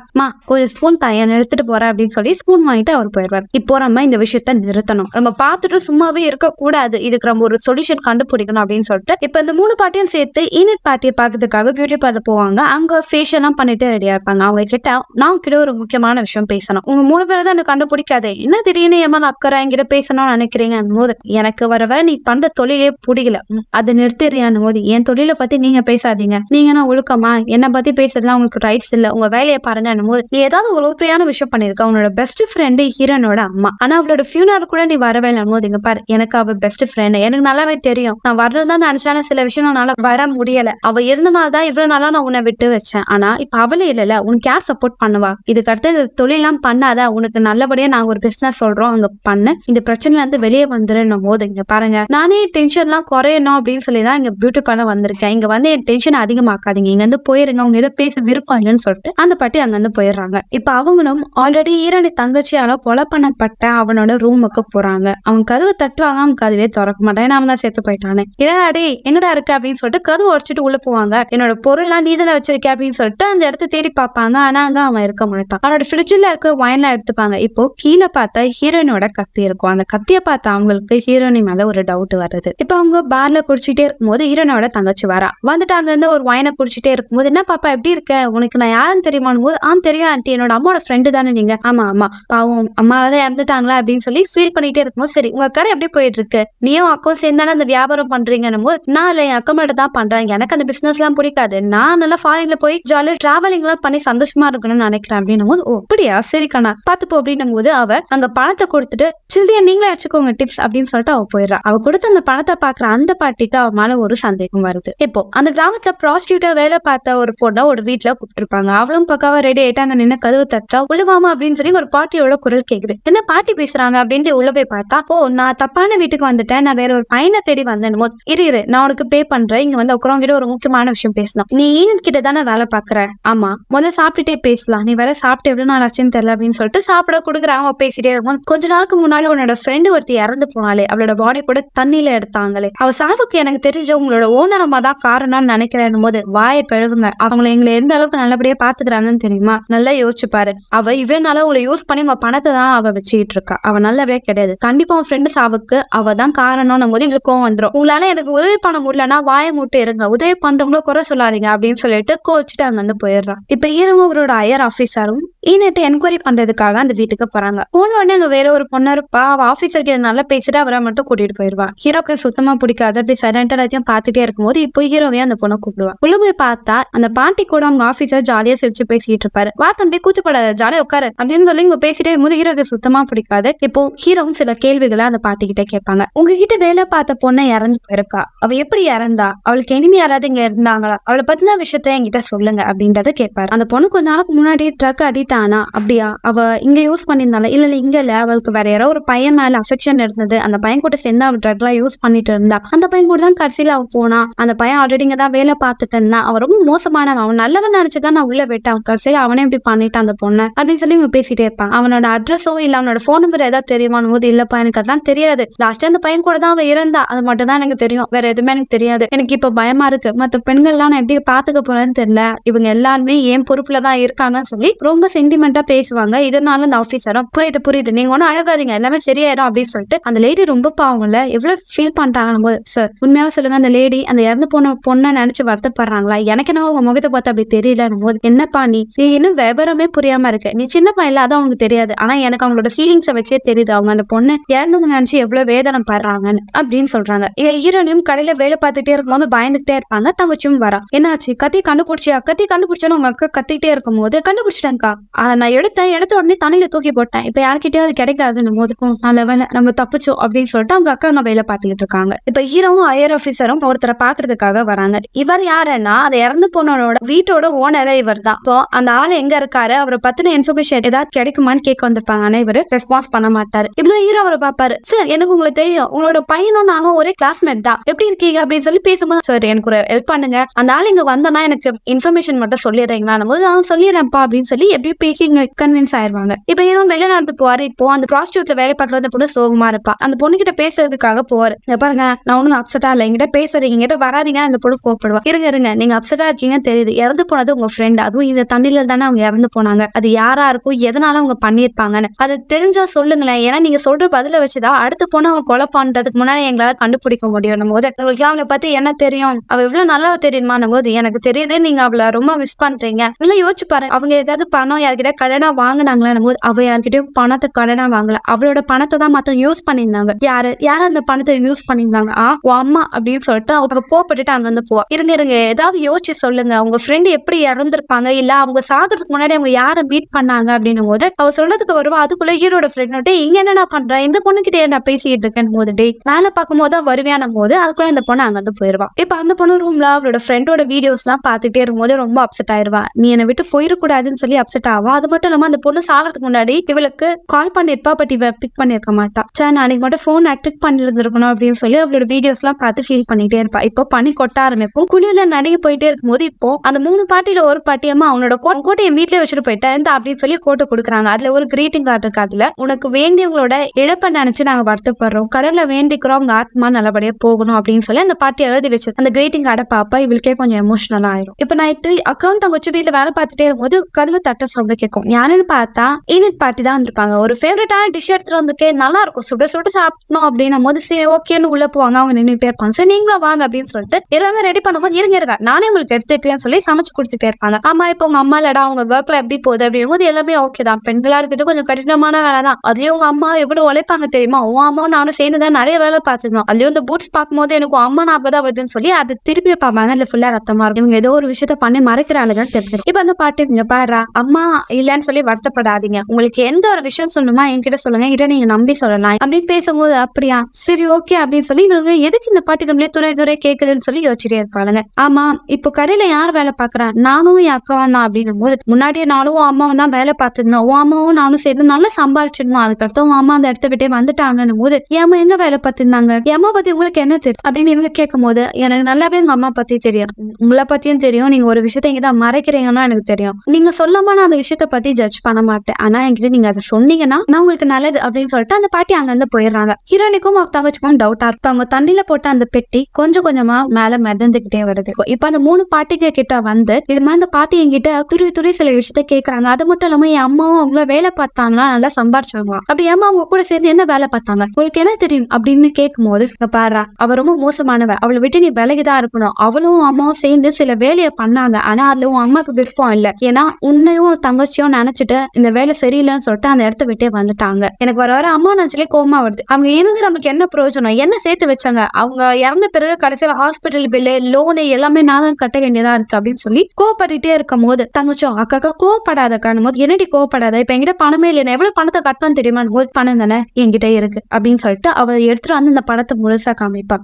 கொஞ்சம் ஸ்பூன் தாயை எடுத்துட்டு போறேன் அப்படின்னு சொல்லி ஸ்பூன் வாங்கிட்டு அவர் போயிடுவார். இப்போ நம்ம இந்த விஷயத்த நிறுத்தணும், நம்ம பார்த்துட்டு சும்மாவே இருக்க கூடாது, இதுக்கு நம்ம ஒரு சொல்யூஷன் கண்டுபிடிக்கணும் அப்படின்னு சொல்லிட்டு இப்ப இந்த 3 பாட்டியும் சேர்த்து ஈனட் பாட்டியை பார்க்கறதுக்காக பியூட்டி பார்லர் போவாங்க. அங்க ஃபேஷியல் எல்லாம் பண்ணிட்டு ரெடியா இருப்பாங்க. அவங்க கிட்ட நான் கிட்ட ஒரு முக்கியமான விஷயம் பேசணும், உங்க 3 பேரை தான் எனக்கு கண்டுபிடிக்காது, என்ன திடீர்னு ஏமால அக்கறை என்கிட்ட பேசணும்னு நினைக்கிறீங்க போது எனக்கு வர நீ பண்ற தொழிலே பிடிக்கல, அதை நிறுத்திடுறியான் போது என் தொழிலை பத்தி நீங்க பேசாதீங்க, நீங்க நான் ஒழுக்கமா என்ன பத்தி பேசுறதுலாம் உங்களுக்கு ரைட்ஸ் இல்ல, உங்க வேலையை பாருங்க போது நீ ஏதாவது ஒரு உருப்படியான விஷயம் பண்ணிருக்க, உன்னோட பெஸ்ட் ஃப்ரெண்டு ஹீரோனோட அம்மா, ஆனா அவளோட ஃபியூனல் கூட நீ வரவே இல்லை போது இங்க பாரு எனக்கு அவ பெஸ்ட் ஃப்ரெண்ட், எனக்கு நல்லாவே தெரியும், நான் வர்றதுதான் நினைச்சான சில விஷயம் என்னால வர முடியல, அவ இருந்தனால தான் இவ்வளவு நாளா நான் உன்னை விட்டு வச்சேன், ஆனா இப்ப அவளே இல்ல, உனக்கு யார் சப்போர்ட் பண்ணுவா, இதுக்கு அடுத்து இந்த தொழிலாம் பண்ணாத, உனக்கு நல்லபடியா நாங்க ஒரு பிசினஸ் சொல்றோம் அங்க பண்ணு, இந்த பிரச்சனைல இருந்து வெளியே வந்துடும் போது இங்க பாருங்க நானே டென்ஷன் எல்லாம் குறையணும் அப்படின்னு சொல்லிதான் இங்க பியூட்டி பார்லர் வந்திருக்கேன், இங்க வந்து என் டென்ஷன் அதிகமாக்காதீங்க, இங்க இருந்து போயிருங்க, அவங்க ஏதோ பேச விருப்பம் இல்லைன்னு சொல்லிட்டு அந்த பாட்டி அங்க இருந்து போயிடுறாங்க. இப்ப அவங்களும் ஆல்ரெடி ஈரணி தங்கச்சியால கொலை பண்ணப்பட்ட அவனோட ரூமுக்கு போறாங்க. அவங்க கதவை தட்டுவாங்க, அவங்க கதவே திறக்க மாட்டான், அவன் தான் செத்து போயிட்டானே, என்னடா எங்கடா இருக்கு அப்படின்னு சொல்லிட்டு கதவு உடைச்சிட்டு உள்ள போவாங்க. என்னோட பொருள்லாம் நீதான வச்சிருக்கேன் அப்படின்னு சொல்லிட்டு அந்த இடத்த தேடி பார்ப்பாங்க. ஆனா அங்க அவன் இருக்க மாட்டான். அவனோட ஃப்ரிட்ஜ்ல இருக்கிற ஒயின்லாம் எடுத்துப்பாங்க. இப்போ கீழே பார்த்தா ஹீரோயினோட கத்தி இருக்கும். அந்த கத்தியை பார்த்தா அவங்களுக்கு ஹீரோயினி மேல ஒரு டவுட் வருது. இப்ப அவங்க பார்ல குடிச்சிட்டே இருக்கும்போது ஹீரோனோட தங்கச்சி வரா. வந்துட்டு அங்க இருந்து ஒரு ஒயினை குடிச்சிட்டே இருக்கும்போது என்ன பாப்பா எப்படி இருக்க, உனக்கு நான் யாருன்னு தெரியுமான்னு போது தெரியும் ஆண்டி, என்னோட அம்மாவோட ஃப்ரெண்டு தானே நீங்க. ஆமா பாவம் அம்மா தான் இறந்துட்டாங்களா அப்படின்னு சொல்லி ஃபீல் பண்ணிட்டே இருக்கும்போது, சரி உங்க கடை எப்படி போயிட்டு இருக்கு, நீயும் அக்காவும் சேர்ந்தானே அந்த வியாபாரம் பண்றீங்கன்னும் போது, நான் இல்ல என் அக்கா மட்டும் தான் பண்றேன், எனக்கு அந்த பிசினஸ் எல்லாம் பிடிக்காது, நான் நல்லா ஃபாரின்ல போய் ஜாலியா டிராவலிங் எல்லாம் பண்ணி சந்தோஷமா இருக்கணும்னு நினைக்கிறேன் அப்படின்னும் போது, ஓ அப்படியா சரி கண்ணா பாத்துப்போ அப்படின்னும் போது அவ அங்க பணத்தை கொடுத்துட்டு சில்லியா நீங்களே வச்சுக்கோங்க டிப்ஸ் அப்படின்னு சொல்லிட்டு அவ போயிடுறா. அவ கொடுத்த அந்த பணத்தை பாக்குற அந்த பாட்டிக்கு அவ மேல ஒரு சந்தேகம் வருது. இப்போ அந்த கிராமத்துல ப்ராஸ்டியூட்டா வேலை பார்த்த ஒரு பொண்ணை ஒரு வீட்டுல கூப்பிட்டுருப்பாங்க. அவளும் பக்காவா ரெடி ஆயிட்டாங்க, நின்று கதவு தட்டா உழுவாமா அப்படின்னு சொல்லி ஒரு பாட்டியோட குரல் கேக்குது. என்ன பாட்டி பேசுறாங்க அப்படின்ட்டு உள்ள போய் பார்த்தா, ஓ நான் தப்பான வீட்டுக்கு வந்துட்டேன், நான் வேற ஒரு பையனை தேடி வந்தேன் போது, இரு நான் உனக்கு பே பண்றேன், இங்க வந்து உட்காரங்கிட்ட ஒரு முக்கியமான விஷயம் பேசணும், நீ ஈனட் கிட்ட தானே வேலை பாக்குற, ஆமா முதல்ல சாப்பிட்டுட்டே பேசலாம், நீ வேற சாப்பிட்டு எவ்வளவு நாள் ஆச்சுன்னு தெரியல அப்படின்னு சொல்லிட்டு சாப்பிட கொடுக்குறாங்க. பேசிட்டே இருக்கும். கொஞ்ச நாளுக்கு முன்னாடி உன்னோட ஃப்ரெண்டு ஒருத்தி இறந்து போனாலே, அவளோட பாடி கூட தண்ணியில எடுத்தாங்களே, அவ சாவுக்கு எனக்கு தெரிஞ்ச உங்களோட ஓனரமா தான் காரணம்னு நினைக்கிறேன் போது, வாயை கழுவுங்க, அவங்களை எங்களை எந்த அளவுக்கு நல்லபடியா பாத்துக்கிறாங்கன்னு தெரியுமா, நல்லா யோசிச்சு பாரு, அவ இவ்வளவு நாளா உங்களை யூஸ் பண்ணி உங்க பணத்தை தான் அவ வச்சுக்கிட்டு இருக்கா, அவ நல்லபடியா கிடையாது, கண்டிப்பா உன் ஃப்ரெண்டு சாவுக்கு அவ தான் காரணம்னு போது எங்களுக்கு கோவம் வந்துடும், உங்களால எனக்கு உதவி பண்ண முடியலன்னா வாயை மூட்டு இருங்க, உதவி பண்றவங்கள குறை சொல்லாதீங்க அப்படின்னு சொல்லிட்டு கோச்சிட்டு அங்க வந்து போயிடுறான். இப்ப ஹீரோவும் அவரோட ஹையர் ஆபீசரும் ஈனட்டு என்கொயரி பண்றதுக்காக அந்த வீட்டுக்கு போறாங்க. போன உடனே அங்க வேற ஒரு பொண்ணு இருப்பா, அவ ஆபீசருக்கு நல்லா பேசிட்டு அவரை மட்டும் கூட்டிட்டு போயிருவா. ஹீரோக்கு சுத்தமா பிடிக்காது, அப்படி சைலண்டா எல்லாத்தையும் பார்த்துட்டே இருக்கும்போது இப்போ ஹீரோவே அந்த பொண்ணை கூப்பிடுவா. உள்ள போய் பார்த்தா அந்த பாட்டி கூட அவங்க ஆபீசர் ஜாலியா சிரிச்சு பேசிட்டு இருப்பாரு. வா தம்பி கூச்சப்படாத, ஜாலியா உட்காரு அப்படின்னு சொல்லி இங்க பேசிட்டே இருக்கும்போது ஹீரோக்கு சுத்தமா பிடிக்காது. இப்போ ஹீரோவும் சில கேள்விகளை அந்த பாட்டி கிட்ட கேட்பாங்க. உங்ககிட்ட வேலை பார்த்த பொண்ணை இறந்து போயிருக்கா, அவ எப்படி இறந்தா, அவளுக்கு எனிமி யாராவது இங்க இருந்தாங்களா, அவளை பத்தின விஷயத்த என்கிட்ட சொல்லுங்க அப்படின்றத கேட்பாரு. அந்த பொண்ணு கொஞ்ச நாளுக்கு முன்னாடி ட்ரக் அடிக்ட் ஆனா, அப்படியா அவ இங்க யூஸ் பண்ணியிருந்தால, இல்ல இங்க இல்ல, அவளுக்கு வேற யாரோ ஒரு பையன் மேல அஃபெக்ஷன் இருந்தது, அந்த பையன் கூட சேர்ந்து அவ ட்ரக் எல்லாம் யூஸ் பண்ணிட்டு இருந்தா, அந்த பையன் கூட தான் கடைசியில அவ போனா, அந்த பையன் ஆல்ரெடி இங்க தான் வேலை பார்த்துட்டு இருந்தா, அவன் ரொம்ப மோசமானவன், அவன் நல்லவன் நினைச்சுதான் நான் உள்ள விட்டேன், கடைசியில அவனே இப்படி பண்ணிட்டான் அந்த பொண்ணு அப்படின்னு சொல்லி இவங்க பேசிட்டே இருப்பாங்க. அவனோட அட்ரஸோ இல்ல அவனோட போன் நம்பர் ஏதாவது தெரியுமான்னு போது, இல்லப்பா எனக்கு அதான் தெரியாது, லாஸ்டா அந்த பையன் கூட தான் அவ இருந்தா, அது மட்டும் தான் எனக்கு தெரியும், வேற எதுவுமே எனக்கு தெரியாது, எனக்கு இப்ப பயமா இருக்கு, மத்த பெண்கள் எல்லாம் நான் எப்படி பாத்துக்க போறேன்னு தெரியல, இவங்க எல்லாருமே என் பொறுப்புலதான் இருக்காங்கன்னு சொல்லி ரொம்ப சென்டிமெண்டா பேசுவாங்க. இதனால அந்த ஆபீசரும் புரியுது நீங்க ஒன்னும் அழகாதீங்க, எல்லாமே சரியாயிரும் அப்படின்னு சொல்லிட்டு அந்த லேடி ரொம்ப பாவங்கள்ல எவ்வளவு ஃபீல் பண்றாங்கன்னு போது, சார் உண்மையாவே சொல்லுங்க, அந்த லேடி அந்த இறந்து போன பொண்ணை நினைச்சு வருத்தப்படுறாங்களா, எனக்கு என்ன உங்க முகத்தை பார்த்து அப்படி தெரியலன்னு போது, என்னப்பா நீ இன்னும் விவரமே புரியாம இருக்க, நீ சின்ன பையன் அதான் அவங்களுக்கு தெரியாது, ஆனா எனக்கு அவங்களோட ஃபீலிங்ஸை வச்சே தெரியுது, அவங்க அந்த பொண்ணு இறந்தது நினைச்சு எவ்வளவு வேதனை படுறாங்கன்னு அப்படின்னு சொல்றாங்க. ஹீரோனியும் கடையில வேலை பார்த்துட்டே இருக்கும்போது பயந்துகிட்டே இருப்பாங்க. தங்கச்சியும் வரா. என்னாச்சு, கத்தி கண்டுபிடிச்சாலும் உங்க அக்கா கத்திட்டே இருக்கும் போது, கண்டுபிடிச்சிட்டேன்க்கா, நான் எடுத்த உடனே தண்ணியில தூக்கி போட்டேன், இப்ப யார்கிட்டயும் அது கிடைக்காதுன்னு போதுக்கும் நல்ல வேலை நம்ம தப்பிச்சோம் அப்படின்னு சொல்லிட்டு அவங்க அக்கா அங்க வேலை பார்த்துக்கிட்டு இருக்காங்க. இப்ப ஹீரோவும் ஹையர் ஆபீசரும் ஒருத்தரை பாக்குறதுக்காக வராங்க. இவர் யாருன்னா அதை இறந்து போனோட வீட்டோட ஓனரே இவர் தான். அந்த ஆள் எங்க இருக்காரு, அவரை பத்தின இன்ஃபர்மேஷன் ஏதாவது கிடைக்குமான்னு கேட்க வந்திருப்பாங்க. ஆனா இவரு ரெஸ்பான்ஸ் பண்ண மாட்டாரு. இப்படி ஹீரோ அவரை பாப்பாரு. சார் எனக்கு உங்களுக்கு தெரியும், உங்களோட பையனும் நானும் ஒரே கிளாஸ்மேட் தான், எப்படி இருக்கீங்க அப்படின்னு சொல்லி பேசும்போது, சார் எனக்கு ஒரு ஹெல்ப் பண்ணுங்க, அந்த ஆள் இங்க வந்தனா எனக்கு இன்ஃபர்மேஷன் மட்டும் சொல்லிடுறீங்களா போது, நான் சொல்லிடுறேன்ப்பா அப்படின்னு சொல்லி எப்படியும் பேசி இங்க கன்வின்ஸ் ஆயிருவாங்க. இப்ப ஹீரோ வெளிநாட்டு போவாரு. இப்போ அந்த ப்ராஸ்டியூட்ல வேலை பார்க்கறது பொண்ணு சோகமா இருப்பா. அந்த பொண்ணு கிட்ட பேசுறதுக்காக போவாரு. பாருங்க நான் ஒன்னும் அப்செட்டா இல்ல, என்கிட்ட பேசுறீங்க, என்கிட்ட வராதிங்க, அந்த பொண்ணு கோப்படுவா. இருங்க நீங்க அப்செட்டா இருக்கீங்கன்னு தெரியுது, இறந்து போனது உங்க ஃப்ரெண்ட், அதுவும் இந்த தண்ணில தானே அவங்க இறந்து போனாங்க, அது யாரா இருக்கும், எதனால அவங்க பண்ணிருப்பாங்கன்னு அது தெரிஞ்சா சொல்லுங்களேன், ஏன்னா நீங்க சொல்ற பதில வச்சுதான் அடுத்த பொண்ணு அவங்க கொலை பண்றதுக்கு முன்னாடி எங்களால கண்டுபிடிக்க முடியும் போது, உங்களுக்கு அவளை பத்தி என்ன தெரியும், அவ எவ்வளவு நல்லா தெரியுமா போது, எனக்கு தெரியுது நீங்க அவளை ரொம்ப மிஸ் பண்றீங்க, நல்லா யோசிச்சு பாருங்க, அவங்க ஏதாவது பணம் யார்கிட்ட கடனா வாங்கினாங்களா போது, அவ யார்கிட்டயும் பணத்தை கடனா வாங்கல, அவளோட பணத்தை தான் மத்தம் யூஸ் பண்ணியிருந்தாங்க. யாரு அந்த பணத்தை யூஸ் பண்ணியிருந்தாங்க, அம்மா அப்படின்னு சொல்லிட்டு அவ கோப்பட்டுட்டு அங்க வந்து போவா. இருங்க ஏதாவது யோசிச்சு சொல்லுங்க, உங்க ஃப்ரெண்ட் எப்படி இறந்திருப்பாங்க, இல்ல அவங்க சாகிறதுக்கு முன்னாடி அவங்க யாரை மீட் பண்ணாங்க அப்படின்னும் போது அவ சொல்றதுக்கு வருவா. அதுக்குள்ள ஹீரோட ஃப்ரெண்ட் இங்க என்ன நான் பண்றேன், இந்த பொண்ணு கிட்ட நான் பேசிட்டு இருக்கேன் போது, டே வேலை பார்க்கும் போதுதான் வருவியான போது அதுக்குள்ள இந்த பொண்ணு அங்க வந்து போயிருவா. இப்ப அந்த பொண்ணு ரூம்ல அவளோட ஃப்ரெண்டோட வீடியோஸ் எல்லாம் பாத்துட்டே இருக்கும்போது ரொம்ப அப்செட் ஆயிருவா. நீ என்னை விட்டு போயிடக்கூடாதுன்னு சொல்லி அப்செட் ஆவா. அது மட்டும் இல்லாம அந்த பொண்ணு சாகிறதுக்கு முன்னாடி இவளுக்கு கால் பண்ணிருப்பா, பட் இவ பிக் பண்ணிருக்க மாட்டா. நான் அன்னைக்கு மட்டும் போன் அட்டெக்ட் பண்ணிருந்திருக்கணும் அப்படின்னு சொல்லி அவளோட வீடியோஸ் எல்லாம் பார்த்து ஃபீல் பண்ணிட்டே இருப்பா. இப்போ பனி கொட்ட ஆரம்பிக்கும். குளிர்ல நடுங்கி போயிட்டே இருக்கும்போது இப்போ அந்த 3 பாட்டியில ஒரு பாட்டியம்மா அவனோட கோட்டையை வீட்டுல வச்சுட்டு போயிட்டா அப்படின்னு சொல்லி கோட்டை கொடுக்குறாங்க. அதுல ஒரு கிரீட்டிங் கார்டு இருக்கு. அதுல உனக்கு வேண்டியவங்களோட இழப்பை நினைச்சு நாங்க வருத்தப்படுறோம், கடல்ல வேண்டிக்கிறோம் உங்க ஆத்மா நல்லபடியா போகணும் அப்படின்னு சொல்லி அந்த பாட்டி எழுதி வச்சு அந்த கிரீட்டிங் கார்டை பாப்பா இவளுக்கே கொஞ்சம் எமோஷனலா ஆயிரும். இப்ப நைட்டு அக்கௌண்ட் தங்கச்சி வீட்டுல வேலை பார்த்துட்டே இருக்கும்போது கதவு தட்ட ரூம்ல கேட்கும். யாருன்னு பார்த்தா ஈனிட் பாட்டி தான் வந்திருப்பாங்க. ஒரு ஃபேவரட்டான டிஷ் எடுத்துட்டு வந்துருக்கு, நல்லா இருக்கும், சுட சுட சாப்பிடணும் அப்படின்னும் போது சரி ஓகேன்னு உள்ள போவாங்க. அவங்க நின்றுட்டே இருப்பாங்க. சரி நீங்களும் வாங்க அப்படின்னு சொல்லிட்டு எல்லாமே ரெடி பண்ணும்போது இருங்க நானே உங்களுக்கு எடுத்துக்கிறேன்னு சொல்லி சமைச்சு கொடுத்துட்டே இருப்பாங்க. ஆமா இப்போ உங்க அம்மா இல்லடா அவங்க ஒர்க்ல எப்படி போகுது அப்படின்னும் போது எல்லாமே ஓகே தான். பெண்களா இருக்கிறது கொஞ்சம் கடினமான வேலை தான். அதுலயும் உங்க அம்மா எவ்வளவு உழைப்பாங்க தெரியுமா? உன் அம்மாவும் நானும் சேர்ந்துதான் நிறைய வேலை பார்த்துருந்தோம். அதுலயும் இந்த பூட்ஸ் பார்க்கும்போது எனக்கு அம்மா ஞாபகம் தான் வருதுன்னு சொல்லி அது திருப்பி பார்ப்பாங்க. அதுல ஃபுல்லா ரத்தமா இருக்கும். இவங்க ஏதோ ஒரு விஷயத்த பண்ணி மறைக்கிறாளுன்னு தெரிஞ்சிடும். இப்ப அந்த பாட்டு இங்க பாரு அம்மா இல்லன்னு சொல்லி வருத்தப்படாதீங்க, உங்களுக்கு எந்த ஒரு விஷயம் சொல்லணுமா என்கிட்ட சொல்லுங்க, இதை நீங்க நம்பி சொல்லலாம் அப்படின்னு பேசும்போது அப்படியா சரி ஓகே அப்படின்னு சொல்லி இவங்க எதுக்கு இந்த பாட்டி நம்மளே துறை கேக்குதுன்னு சொல்லி யோசிச்சுட்டே இருப்பாளுங்க. ஆமா இப்போ கடையில யார் வேலை பாக்குறா? நானும் என் அக்காவும் தான் அப்படின்னும் போது முன்னாடியே நானும் அம்மாவும் தான் வேலை பார்த்துருந்தோம், உன் அம்மாவும் நானும் சேர்ந்து நல்லா சம்பாரிச்சிருந்தோம், அதுக்கடுத்து உன் அம்மா அந்த இடத்த விட்டே வந்துட்டாங்கன்னும் போது என் அம்மா எங்க வேலை பார்த்திருந்தாங்க, என் அம்மா பத்தி உங்களுக்கு என்ன தெரியும் அப்படின்னு இவங்க கேட்கும் போது எனக்கு நல்லாவே உங்க அம்மா பத்தி தெரியும், உங்களை பத்தியும் தெரியும், நீங்க ஒரு விஷயத்த எங்கிட்ட மறைக்கிறீங்கன்னா எனக்கு தெரியும், நீங்க சொல்லாம நான் அந்த விஷயத்த பத்தி ஜட்ஜ் பண்ண மாட்டேன், ஆனா என்கிட்ட நீங்க அதை சொன்னீங்கன்னா நான் உங்களுக்கு நல்லது அப்படின்னு சொல்லிட்டு அந்த பாட்டி அங்க இருந்து போயிடுறாங்க. ஹீரோனிக்கும் தங்கச்சிக்கும் டவுட்டா இருக்கும். அவங்க தண்ணியில போட்ட அந்த பெட்டி கொஞ்சம் கொஞ்சமா மேல மிதந்துகிட்டே வருது. இப்ப அந்த 3 பாட்டிங்க கிட்ட வந்து இது மாதிரி அந்த பாட்டி என்கிட்ட துருவி சில விஷயத்த கேக்குறாங்க. அது மட்டும் இல்லாம என் அம்மாவும் அவங்கள வேலை பார்த்தாங்களா, நல்லா சம்பாரிச்சாங்க, அப்படி அம்மா அவங்க கூட சேர்ந்து என்ன வேலை பார்த்தாங்க உங்களுக்கு என்ன தெரியும் அப்படின்னு கேட்கும் போது பாரு அவ ரொம்ப மோசமானவ, அவளை விட்டு நீ விலகிதான் இருக்கணும், அவளும் அம்மாவும் சேர்ந்து சில வேலையை பண்ணாங்க, ஆனா அதுல உன் அம்மாக்கு விருப்பம் இல்ல, ஏன்னா உன்னையும் தங்கச்சியும் நினைச்சிட்டு இந்த வேலை சரியில்லைன்னு சொல்லிட்டு அந்த இடத்த விட்டே வந்துட்டாங்க. எனக்கு வர அம்மா நினைச்சாலே கோவமா வருது. அவங்க இருந்து நமக்கு என்ன பிரயோஜனம், என்ன சேர்த்து வச்சாங்க, அவங்க இறந்த பிறகு கடைசியில ஹாஸ்பிட்டல் பில்லு லோனு எல்லாமே நான் தான் கட்ட வேண்டியதா இருக்கு அப்படின்னு சொல்லி கோவப்பட்டுட்டே இருக்கும் போது தங்கச்சோ அக்கா கோவப்படாத காணும் போது என்னடி கோவப்படாத, இப்ப என்கிட்ட பணமே இல்லை, எவ்வளவு பணத்தை கட்டணும் தெரியுமா, பணம் தானே என்கிட்ட இருக்கு அப்படின்னு சொல்லிட்டு அவ எடுத்துட்டு வந்து இந்த பணத்தை முழுசா காமிப்பா.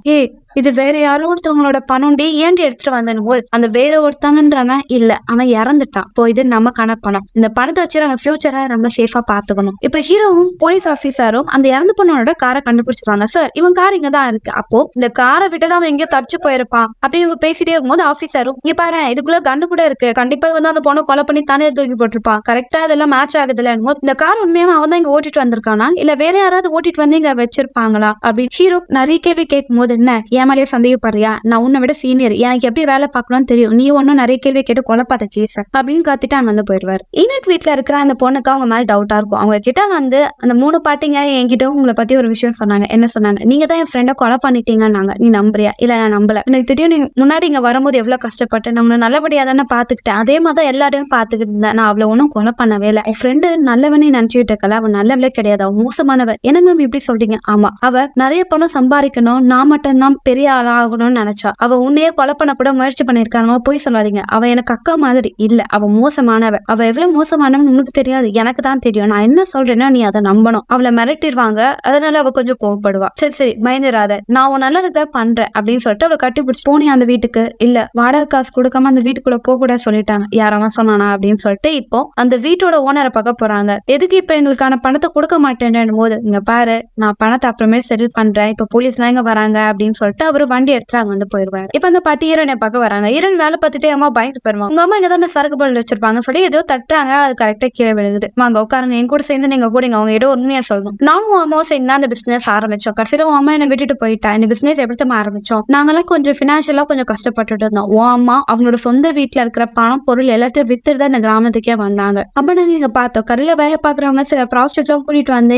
இது வேற யாரோ ஒருத்தவங்களோட பணம்டி ஏன்டி எடுத்துட்டு வந்தேன்னு போது அந்த வேற ஒருத்தங்கன்றவன் இல்ல அவன் இறந்துட்டான், இப்போ இது நமக்கான பணம், இந்த பணத்தை வச்சு நம்ம ஃபியூச்சரை ரொம்ப சேஃபா பாத்துக்கணும். இப்ப ஹீரோவும் போலீஸ் ஆபீசரும் அந்த இறந்து பொண்ணோட காரை கண்டுபிடிச்சிருவாங்க. சார் இவன் கார் இங்கதான் இருக்கு, அப்போ இந்த காரை விட்டுதான் அவன் எங்கேயோ தப்பிச்சு போயிருப்பான் அப்படின்னு இவங்க பேசிட்டே இருக்கும்போது ஆபீசரும் இங்க பாரு இதுக்குள்ள கண்டு கூட இருக்கு, கண்டிப்பா வந்து அந்த பொண்ணை கொலை பண்ணி தானே தூக்கி போட்டிருப்பான், கரெக்டா இதெல்லாம் மேட்ச் ஆகுதுல, இந்த கார் உண்மையாவே அவன் தான் இங்க ஓட்டிட்டு வந்திருக்கானா இல்ல வேற யாராவது ஓட்டிட்டு வந்து இங்க வச்சிருப்பாங்களா அப்படின்னு ஹீரோ நிறைய கேள்வி கேட்கும் போது என்ன ஏமாலியா சந்தேகப்படுறியா, நான் உன்னை விட சீனியர், எனக்கு எப்படி வேலை பார்க்கணும்னு தெரியும், நீ ஒன்னும் நிறைய கேள்வி கேட்டு கொலைப்பாத கேஸ் அப்படின்னு காத்திட்டு அங்க வந்து போயிடுவாரு. ஈனட் வீட்டுல இருக்கிற அந்த பொண்ணுக்கு அவங்க மேல டவுட்டா இருக்கும். அவங்க கிட்ட வந்து அந்த 3 பாட்டிங்க என்கிட்ட உங்களை பத்தி ஒரு விஷயம் சொன்னாங்க. என்ன சொன்னாங்க, நீங்க தான் என் ஃப்ரெண்டை கொலை பண்ணிட்டீங்கன்னாங்க, நீ நம்புறியா? இல்ல நான் நம்பல, எனக்கு தெரியும் நீ முன்னாடி இங்க வரும்போது எவ்வளவு கஷ்டப்பட்டு நம்ம நல்லபடியா தானே பாத்துக்கிட்டேன், அதே மாதிரி எல்லாரையும் பாத்துக்கிட்டு இருந்தேன், நான் அவளை ஒன்னும் கொலை பண்ணவே இல்லை, என் ஃப்ரெண்டு நல்லவனே நினைச்சுட்டு இருக்கல, அவன் நல்லவளே கிடையாது, அவன் மோசமானவ, என்ன மேம் இப்படி சொல்றீங்க? ஆமா அவ நிறைய பணம் சம்பாதிக்கணும், நான் மட்டும் தான் பெரிய ஆளாகணும்னு நினைச்சா, அவ உன்னையே கொலை பண்ண கூட முயற்சி பண்ணிருக்காங்க, போய் சொல்லாதீங்க, அவ எனக்கு அக்கா மாதிரி இல்ல, அவ மோசமானவ, அவ எவ்வளவு மோசமானவன்னு உனக்கு தெரியாது, எனக்கு தான் தெரியும், நான் என்ன சொல்றேன்னா நீ அதை நம்பணும், அவளை மிரட்டிடுவாங்க, அதனால அவ கொஞ்சம் கோவப்படுவா, சரி பயந்துராத, நான் உன் நல்லதுதான் பண்றேன் அப்படின்னு சொல்லிட்டு அவளை கட்டி பிடிச்சி போனி அந்த வீட்டுக்கு, இல்ல வாடகை காசு கொடுக்காம அந்த வீட்டுக்குள்ள போக கூட சொல்லிட்டாங்க, யாரெல்லாம் சொன்னானா அப்படின்னு சொல்லிட்டு இப்போ அந்த வீட்டோட ஓனரை பார்க்க போறாங்க. எதுக்கு இப்ப எங்களுக்கான பணத்தை கொடுக்க மாட்டேன்னு போது இங்க பாரு நான் பணத்தை அப்புறமே செட்டில் பண்றேன், இப்ப போலீஸ் எல்லாம் இங்க வராங்க அப்படின்னு சொல்லிட்டு அவரு வண்டி எடுத்து அங்க வந்து போயிருவாரு. இப்ப அந்த பாட்டி ஈரனை பார்க்க வராங்க. ஈரன் வேலை பார்த்துட்டே அம்மா பயந்து போயிருவாங்க. உங்க அம்மா இங்க தானே சரக்கு பொருள் வச்சிருப்பாங்க சொல்லி ஏதோ தட்டுறாங்க, அது கரெக்டா கீழே விழுகுது. வாங்க உட்காருங்க, என் கூட சேர்ந்து நீங்க கூட அவங்க ஏதோ உண்மையா சொல்லணும், நானும் அம்மாவும் சேர்ந்து அந்த பிசினஸ் ஆரம்பிச்சோம், கடைசியில உன் அம்மா என்ன விட்டுட்டு போயிட்டா, இந்த பிசினஸ் எப்படி ஆரம்பிச்சோம், நாங்கெல்லாம் கொஞ்சம் பினான்சியலா கொஞ்சம் கஷ்டப்பட்டுட்டு இருந்தோம், உன் அம்மா அவங்களோட சொந்த வீட்டுல இருக்கிற பணம் பொருள் எல்லாத்தையும் வித்துட்டு இந்த கிராமத்துக்கே வந்தாங்க, அப்ப நாங்க இங்க பார்த்தோம் கடையில வேலை பாக்குறவங்க சில ப்ராஸ்டியூட் எல்லாம் கூட்டிட்டு வந்து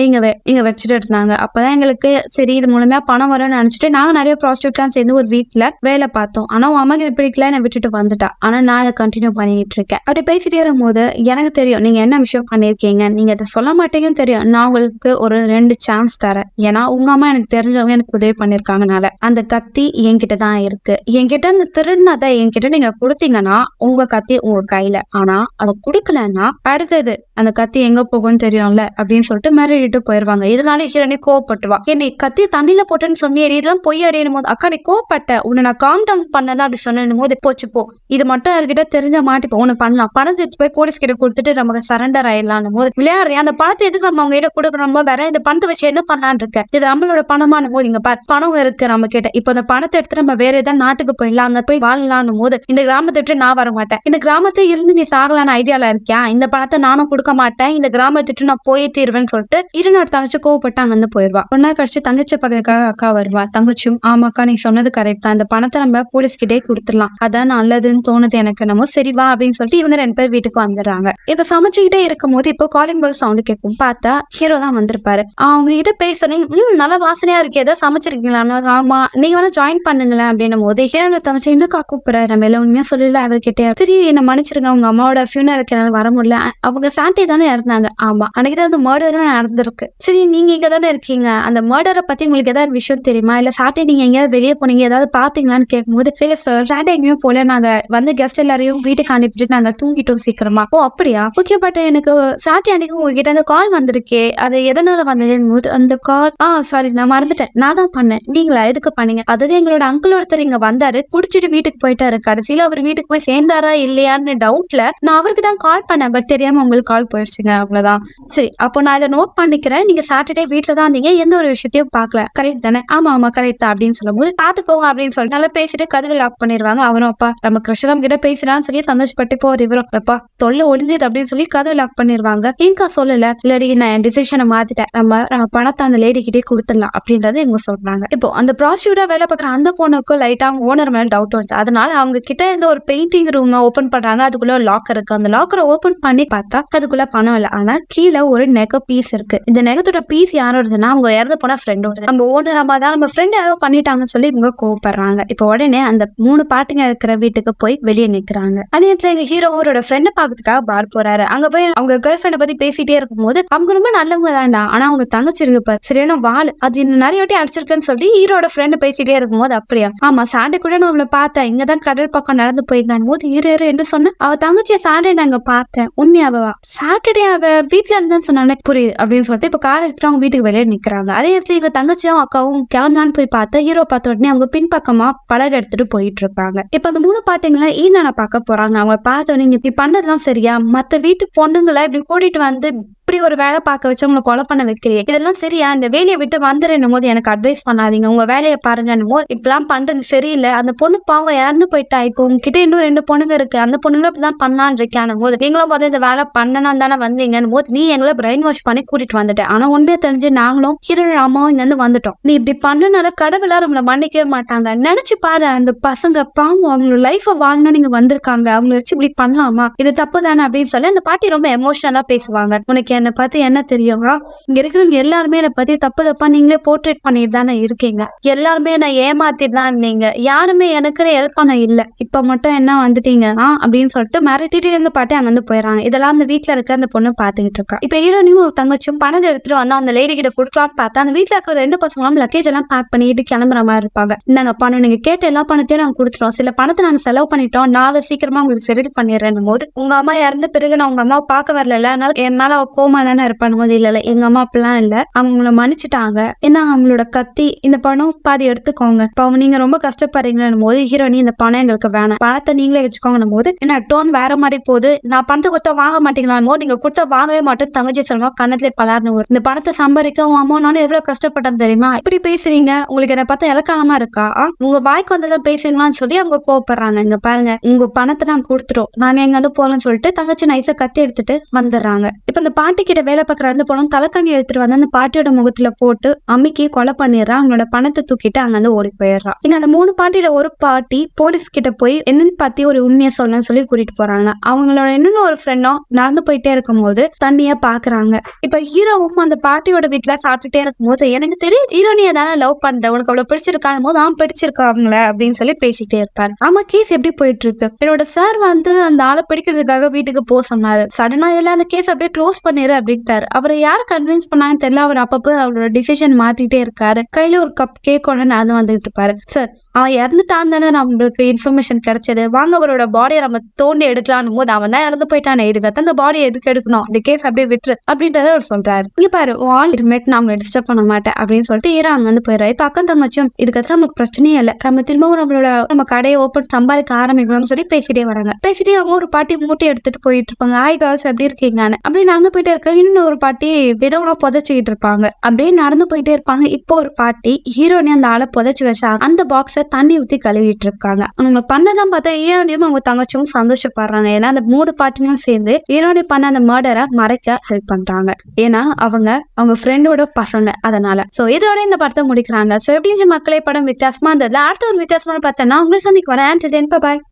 இங்க வச்சுட்டு இருந்தாங்க, அப்பதான் எங்களுக்கு சரி இது மூலமா பணம் வரும்னு நினைச்சிட்டு நாங்க நிறைய ப்ராஸ்டியூட் எல்லாம் சேர்ந்து ஒரு வீட்டுல வேலை பார்த்தோம், ஆனா உன் அம்மாக்கு இது பிடிக்கல என்ன விட்டுட்டு வந்துட்டா, ஆனா நான் அதை கண்டினியூ பண்ணிட்டு இருக்கேன். அப்படி பேசிட்டே இருக்கும்போது எனக்கு தெரியும் நீங்க என்ன விஷயம் பண்ணிருக்கீங்க, நீங்க அதை சொல்ல மாட்டீங்கன்னு தெரியும், நான் உங்களுக்கு ஒரு 2 சான்ஸ் தரேன், ஏன்னா உங்க அம்மா எனக்கு தெரிஞ்சவங்க எனக்கு உதவி பண்ணிருக்காங்கனால, அந்த கத்தி என்கிட்ட தான் இருக்கு, என்கிட்ட அந்த திருநதை என்கிட்ட நீங்க கொடுத்தீங்கன்னா உங்க கத்தி உங்க கையில, ஆனா அதை கொடுக்கலன்னா அடுத்தது அந்த கத்தி எங்க போகும்னு தெரியும்ல அப்படின்னு சொல்லிட்டு மிரட்டிட்டு போயிருவாங்க. இதனால ஹீரோனி கோவப்பட்டுவா, என்னை கத்தி தண்ணியில போட்டுன்னு சொன்னியே இதெல்லாம் பொய் அடையணும் போது அக்கா நீ கோவப்பட்ட, உன்னை நான் காம் டவுன் பண்ணதான் அப்படி சொன்னும் போது போச்சு போ, இது மட்டும் யார்கிட்ட தெரிஞ்ச மாட்டிப்போ, ஒண்ணு பண்ணலாம், பணத்தை எடுத்து போய் போலீஸ் கிட்ட கொடுத்துட்டு நமக்கு சரண்டர் ஆயிடலாம் போது விளையாடுறேன், அந்த பணத்தை எதுக்கு நம்ம அவங்க கிட்ட கொடுக்கணும், வேற இந்த பணத்தை வச்சு என்ன பண்ணலான் இருக்க, இது நம்மளோட பணமான போது இங்க பாரு பணம் இருக்கு நம்ம கிட்ட, இப்ப அந்த பணத்தை எடுத்து நம்ம வேற ஏதாவது நாட்டுக்கு போயிடலாம், அங்க போய் வாழலாம்னு போது இந்த கிராமத்தை விட்டு நான் வர மாட்டேன், இந்த கிராமத்தை இருந்து நீ சாகலான ஐடியால இருக்கியா, இந்த பணத்தை நானும் கொடுக்க கொடுக்க மாட்டேன், இந்த கிராமத்துட்டு நான் போயே தீருவேன்னு சொல்லிட்டு இருநோட தங்கச்சி கோவப்பட்டு அங்க இருந்து போயிருவா. கொஞ்ச நேரம் கழிச்சு தங்கச்சி பக்கத்துக்காக அக்கா வருவா. தங்கச்சியும் ஆமாக்கா நீ சொன்னது கரெக்ட் தான், இந்த பணத்தை நம்ம போலீஸ் கிட்டே கொடுத்துடலாம், அதான் நல்லதுன்னு தோணுது எனக்கு. நம்ம சரி வா அப்படின்னு சொல்லிட்டு இவங்க 2 பேர் வீட்டுக்கு வந்துடுறாங்க. இப்ப சமைச்சுக்கிட்டே இருக்கும் போது இப்போ காலிங் பெல் சவுண்ட் கேட்கும். பார்த்தா ஹீரோ தான் வந்திருப்பாரு. அவங்க கிட்ட பேசுறேன், நல்லா வாசனையா இருக்கு, ஏதாவது சமைச்சிருக்கீங்களா? ஆமா, நீங்க வேணா ஜாயின் பண்ணுங்களேன் அப்படின்னும் போது ஹீரோட தங்கச்சி என்னக்கா கூப்பிடுற, நம்ம எல்லாம் உண்மையா சொல்லல அவர்கிட்ட, சரி என்ன மன்னிச்சிருங்க, உங்க அம்மாவோட ஃபியூனருக்கு என்னால வர முடியல, அவங்க சாட்டே தானே இறந்தாங்க. ஆமா, அன்னைக்கு தான் அந்த மர்டரும் நடந்திருக்கு. சரி நீங்க இங்க தானே இருக்கீங்க, அந்த மர்டரை பத்தி உங்களுக்கு ஏதாவது விஷயம் தெரியுமா, இல்ல சாட்டே நீங்க எங்கேயாவது வெளியே போனீங்க ஏதாவது பாத்தீங்களான்னு கேட்கும்போது, இல்ல சார் சாட்டே எங்கேயும் போல, நாங்க வந்து கெஸ்ட் எல்லாரையும் வீட்டுக்கு அனுப்பிட்டு நாங்க தூங்கிட்டோம் சீக்கிரமா. ஓ அப்படியா, ஓகே, பட் எனக்கு சாட்டே அன்னைக்கு உங்ககிட்ட அந்த கால் வந்திருக்கே, அது எதனால வந்ததுன்னு போது அந்த கால் சாரி நான் மறந்துட்டேன், நான் தான் பண்ணேன், நீங்களா எதுக்கு பண்ணீங்க, அதாவது எங்களோட அங்கிள் ஒருத்தர் இங்க வந்தாரு, குடிச்சிட்டு வீட்டுக்கு போயிட்டாரு, கடைசியில அவர் வீட்டுக்கு போய் சேர்ந்தாரா இல்லையான்னு டவுட்ல நான் அவருக்கு தான் கால் பண்ணேன், பட் தெரியாம உங்களுக்கு கால் போயிடுச்சுங்க, அவ்வளவுதான். சரி அப்போ நான் இதை நோட் பண்ணிக்கிறேன், நீங்க சாட்டர்டே வீட்டுல தான் இருந்தீங்க, எந்த ஒரு விஷயத்தையும் பாக்கல, கரெக்ட் தானே? ஆமா ஆமா கரெக்ட் தான் அப்படின்னு சொல்லும்போது பாத்து போங்க அப்படின்னு சொல்லிட்டு நல்லா பேசிட்டு கதவு லாக் பண்ணிடுவாங்க. அவரும் அப்பா நம்ம கிருஷ்ணம் கிட்ட பேசினான்னு சொல்லி சந்தோஷப்பட்டு போற இவரும் அப்பா தொல்லை ஒளிஞ்சது அப்படின்னு சொல்லி கதவு லாக் பண்ணிடுவாங்க. ஏங்கா சொல்லல, இல்லடி நான் என் டிசிஷனை மாத்திட்டேன், நம்ம பணத்தை அந்த லேடி கிட்டே கொடுத்துடலாம் அப்படின்றத இவங்க சொல்றாங்க. இப்போ அந்த ப்ராஸ்டியூட்டா வேலை பார்க்குற அந்த பொண்ணுக்கும் லைட்டா ஓனர் மேல டவுட் வருது. அதனால அவங்க கிட்ட இருந்த ஒரு பெயிண்டிங் ரூம் ஓபன் பண்றாங்க. அதுக்குள்ள ஒரு லாக்கர் இருக்கு. அந்த லாக்கரை ஓபன் பண்ணி பார்த்தா அதுக்குள்ள பணம் இல்லை, ஆனா கீழே ஒரு நெக பீஸ் இருக்கு. இந்த நெகத்தோட பீஸ் யாரோடதுன்னா அவங்க இறந்து போன ஃப்ரெண்டோட. நம்ம ஓனர் அம்மா தான் நம்ம ஃப்ரெண்ட் ஏதோ பண்ணிட்டாங்கன்னு சொல்லி இவங்க கோவப்படுறாங்க. இப்போ உடனே அந்த 3 பாட்டுங்க இருக்கிற வீட்டுக்கு போய் வெளியே நிக்கிறாங்க. அதே நேரத்துல எங்க ஹீரோ அவரோட ஃப்ரெண்டை பாக்கிறதுக்காக பார் போறாரு. அங்க போய் அவங்க கேர்ள் ஃப்ரெண்டை பத்தி பேசிட்டே இருக்கும் போது அவங்க ரொம்ப நல்லவங்க தான்டா, ஆனா அவங்க தங்கச்சி இருக்கு பாரு சரியான வாள், அது இன்னும் நிறைய வாட்டி அடிச்சிருக்குன்னு சொல்லி ஹீரோட ஃப்ரெண்டு பேசிட்டே இருக்கும் போது அப்படியா, ஆமா சாண்டே கூட நான் அவளை பார்த்தேன், இங்கதான் கடல் பக்கம் நடந்து போயிருந்தான் போது ஹீரோ என்ன சொன்ன, அவ தங்கச்சிய சாண்டே நாங்க பார்த்தேன், உண்மையாவா, சாட்டர்டே அவ வீட்டுல இருந்தான்னு சொன்னானே புரியுது அப்படின்னு சொல்லிட்டு இப்ப கார் எடுத்துட்டு அவங்க வீட்டுக்கு வெளியே நிக்கிறாங்க. அதே இடத்துல இவங்க தங்கச்சியும் அக்காவும் கிளம்பலான்னு போய் பார்த்தா ஹீரோ பார்த்த உடனே அவங்க பின்பக்கமா படகு எடுத்துட்டு போயிட்டு இருக்காங்க. இப்ப அந்த 3 பாட்டுங்களை ஈனான பார்க்க போறாங்க. அவங்க பார்த்த உடனே இப்படி பண்ணதுலாம் சரியா, மத்த வீட்டு பொண்ணுங்களை இப்படி கூட்டிட்டு வந்து இப்படி ஒரு வேலை பார்க்க வச்சு உங்களை கொலை பண்ண வைக்கிறீங்க, இதெல்லாம் சரியா, இந்த வேலையை விட்டு வந்துடும் போது எனக்கு அட்வைஸ் பண்ணாதீங்க, உங்க வேலையை பாருங்கன்னு போது இப்பெல்லாம் பண்றது சரியில்லை, அந்த பொண்ணு பாவம் இறந்து போயிட்டா, இப்போ உங்ககிட்ட இன்னும் 2 பொண்ணுங்க இருக்கு, அந்த பொண்ணுங்களும் இப்படிதான் பண்ணலான்னு இருக்கான போது நீங்களும் முதல்ல இந்த வேலை பண்ணணும் தானே வந்தீங்கன்னு போது நீ எங்களை பிரெயின் வாஷ் பண்ணி கூட்டிட்டு வந்துட்டேன், ஆனா உண்மையை தெரிஞ்சு நாங்களும் ஹீரோ அம்மாவும் இங்க இருந்து வந்துட்டோம், நீ இப்படி பண்ணனால கடவுளா நம்மளை மன்னிக்கவே மாட்டாங்க, நினைச்சு பாரு அந்த பசங்க பாவம் அவங்களோட லைஃபை வாழணும் நீங்க வந்திருக்காங்க, அவங்களை வச்சு இப்படி பண்ணலாமா, இது தப்பு தானே அப்படின்னு சொல்லி அந்த பாட்டி ரொம்ப எமோஷனலா பேசுவாங்க. உனக்கு என்னை பத்தி என்ன தெரியுமா, இங்க இருக்கிறவங்க எல்லாருமே என்னை பத்தி தப்பா நீங்களே போர்ட்ரேட் பண்ணிட்டு தானே இருக்கீங்க, எல்லாருமே நான் ஏமாத்திட்டு தான் இருந்தீங்க, யாருமே எனக்கு ஹெல்ப் பண்ண இல்ல, இப்ப மட்டும் என்ன வந்துட்டீங்க அப்படின்னு சொல்லிட்டு மிரட்டிட்டு இருந்து பாட்டி அங்க வந்து போயிடறாங்க. இதெல்லாம் அந்த வீட்டுல இருக்க அந்த பொண்ணு பாத்துக்கிட்டு இருக்கா. இப்ப ஹீரோனியும் தங்கச்சும் பணத்தை எடுத்துட்டு வந்தா அந்த லேடி கிட்ட கொடுக்கலான்னு பார்த்தா அந்த வீட்டுல இருக்கிற 2 பசங்களும் லக்கேஜ் எல்லாம் பேக் பண்ணிட்டு கிளம்புற மாதிரி இருப்பாங்க. நாங்க பணம் நீங்க கேட்ட எல்லா பணத்தையும் நாங்க கொடுத்துட்டோம், சில பணத்தை நாங்க செலவு பண்ணிட்டோம், நாளை சீக்கிரமா உங்களுக்கு செட்டில் பண்ணிடுறேன் போது உங்க அம்மா இறந்த பிறகு நான் உங்க அம்மாவை பார்க்க வரல, அதனால என் மேல கோமா தானே இருப்பான் போது இல்ல எங்க அம்மா அப்படிலாம் இல்ல, அவங்கள மன்னிச்சுட்டாங்க, ஏன்னா அவங்களோட கத்தி இந்த பணம் பாதி எடுத்துக்கோங்க, இப்போ நீங்க ரொம்ப கஷ்டப்படுறீங்கன்னு போது ஹீரோனி இந்த பணம் எங்களுக்கு வேணாம், பணத்தை நீங்களே வச்சுக்கோங்க போது என்ன டோன் வேற மாதிரி போகுது, நான் பணத்தை கொடுத்தா வாங்க மாட்டீங்களான் போது நீங்க கொடுத்தா வாங்கவே மாட்டேன், தங்கச்சி செல்வா கண்ணத்துல பலார்னு வரும், இந்த பணத்தை சம்பாதிக்க உன் அம்மா நானும் எவ்வளவு கஷ்டப்பட்டேன் தெரியுமா, இப்படி பேசுறீங்க, உங்களுக்கு என்ன பார்த்தா இலக்கானமா இருக்கா, உங்க வாய்க்கு வந்ததான் பேசுறீங்களான்னு சொல்லி அவங்க கோவப்படுறாங்க. இங்க பாருங்க உங்க பணத்தை நாங்க கொடுத்துட்டோம், நாங்க எங்க வந்து போறோம்னு சொல்லிட்டு தங்கச்சி நைஸா கத்தி எடுத்துட்டு வந்துடுறாங்க. இப்ப இந்த பாட்டி கிட்ட வேலை பார்க்குற அந்த பொண்ணு தலைக்கண்ணி எடுத்துட்டு வந்து அந்த பாட்டியோட முகத்துல போட்டு அம்மிக்கி கொலை பண்ணிடுறான், அவங்களோட பணத்தை தூக்கிட்டு அங்க வந்து ஓடி போயிடுறான். இங்க அந்த 3 பாட்டியில ஒரு பாட்டி போலீஸ் கிட்ட போய் என்னன்னு பத்தி ஒரு உண்மையை சொல்லணும்னு சொல்லி கூட்டிட்டு போறாங்க. அவங்களோட இன்னொன்னு ஒரு ஃப்ரெண்டும் நடந்து போயிட்டே இருக்கும் போது தண்ணியா பாக்குறாங்க. இப்ப ஹீரோவும் அந்த பாட்டியோட வீட்டுல சாப்பிட்டுட்டே இருக்கும் போது எனக்கு தெரியும் ஹீரோனிய தானே லவ் பண்ற, உனக்கு அவ்வளவு பிடிச்சிருக்கான் போது பிடிச்சிருக்கா அவங்கள அப்படின்னு சொல்லி பேசிட்டே இருப்பாரு. ஆமா கேஸ் எப்படி போயிட்டு இருக்கு, என்னோட சார் வந்து அந்த ஆளை பிடிக்கிறதுக்காக வீட்டுக்கு போக சொன்னாரு, சடனா எல்லாம் அந்த கேஸ் அப்படியே க்ளோஸ் பண்ணிரு அப்படின்ட்டாரு. அவரை யார் கன்வின்ஸ் பண்ணாங்கன்னு தெரியல, அவர் அப்பப்போ அவரோட டிசிஷன் மாத்திட்டே இருக்காரு, கையில ஒரு கப் கேக்கோட நடந்து வந்துட்டு இருப்பாரு. சார் அவன் இறந்துட்டான் தானே நம்மளுக்கு இன்ஃபர்மேஷன் கிடைச்சது, வாங்க அவரோட பாடியை நம்ம தோண்டி எடுக்கலான்னு போது அவன் தான் இறந்து போயிட்டானே, இதுக்கு அந்த பாடியை எதுக்கு எடுக்கணும், இந்த கேஸ் அப்படியே விட்டுரு அப்படின்றத அவர் சொல்றாரு. இங்க பாரு ஆல் இருமேட் நான் அவங்களை டிஸ்டர்ப் பண்ண மாட்டேன் அப்படின்னு சொல்லிட்டு அங்க வந்து போயிடுறாரு. இப்ப அக்கம் தங்கச்சும் இதுக்கு நமக்கு பிரச்சனையே இல்லை, நம்ம திரும்பவும் நம்ம கடையை ஓப்பன் சம்பாதிக்க ஆரம்பிக்கணும்னு சொல்லி பேசிட்டே வராங்க. பேசிட்டே அவங்க ஒரு பாட்டி மூட்டை எடுத்துட்டு போயிட்டு இருப்பாங்க. ஹாய் கேர்ள்ஸ் எப்படி இருக்கீங்கன்னு அப்படி நடந்து போயிட்டே இருக்க, இன்னும் ஒரு பாட்டி விதவெல்லாம் புதைச்சிக்கிட்டு இருப்பாங்க. அப்படியே நடந்து போயிட்டே இருப்பாங்க. இப்போ ஒரு பாட்டி ஹீரோனி அந்த ஆளை புதைச்சு வச்சா அந்த பாக்ஸை தண்ணி ஊத்தி கழுவிட்டு இருக்காங்க. அவங்க பண்ணதான் பார்த்தா ஈரானியும் அவங்க தங்கச்சியும் சந்தோஷப்படுறாங்க. ஏன்னா அந்த 3 பாட்டியும் சேர்ந்து ஈரானி பண்ண அந்த மர்டரை மறைக்க ஹெல்ப் பண்றாங்க. ஏன்னா அவங்க ஃப்ரெண்டோட பசங்க. அதனால சோ இதோட இந்த படத்தை முடிக்கிறாங்க. சோ எப்படி மக்களே படம் வித்தியாசமா இருந்ததுல அடுத்த ஒரு வித்தியாசமான படத்தை நான் உங்களை சந்திக்கு வரேன். Bye.